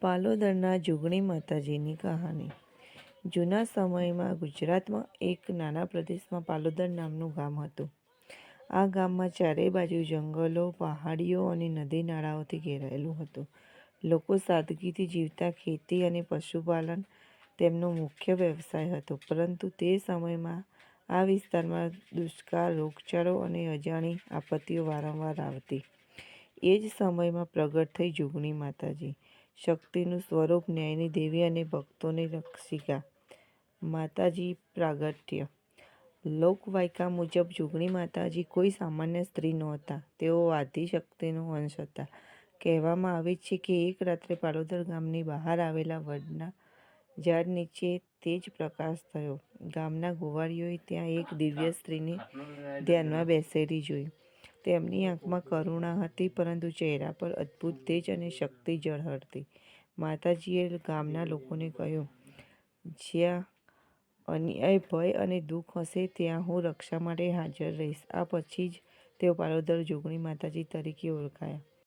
પાલોદરના જોગણી માતાજીની કહાની. જૂના સમયમાં ગુજરાતમાં એક નાના પ્રદેશમાં પાલોદર નામનું ગામ હતું. આ ગામમાં ચારે બાજુ જંગલો, પહાડીઓ અને નદી નાળાઓથી ઘેરાયેલું હતું. લોકો સાદગીથી જીવતા. ખેતી અને પશુપાલન તેમનો મુખ્ય વ્યવસાય હતો. પરંતુ તે સમયમાં આ વિસ્તારમાં દુષ્કાળ, રોગચાળો અને અજાણી આપત્તિઓ વારંવાર આવતી. એ જ સમયમાં પ્રગટ થઈ જોગણી માતાજી, શક્તિનું સ્વરૂપ, ન્યાયની દેવી અને ભક્તોની રક્ષિકા. માતાજી પ્રાગટ્ય. લોકવાયકા મુજબ જોગણી માતાજી કોઈ સામાન્ય સ્ત્રી નહોતા. તેઓ આદિશક્તિનો અંશ હતા. કહેવામાં આવે છે કે એક રાત્રે પાલોદર ગામની બહાર આવેલા વડના ઝાડ નીચે તેજ પ્રકાશ થયો. ગામના ગોવાળીઓએ ત્યાં એક દિવ્ય સ્ત્રીને ધ્યાનમાં બેસેલી જોઈ. તેમની આંખમાં કરુણા હતી, પરંતુ ચહેરા પર અદ્ભુત તેજ અને શક્તિ ઝળહળતી. માતાજીએ ગામના લોકોને કહ્યું, જ્યાં અન્યાય, ભય અને દુઃખ હશે ત્યાં હું રક્ષા માટે હાજર રહીશ. આ પછી જ તેઓ પાલોદર જોગણી માતાજી તરીકે ઓળખાયા.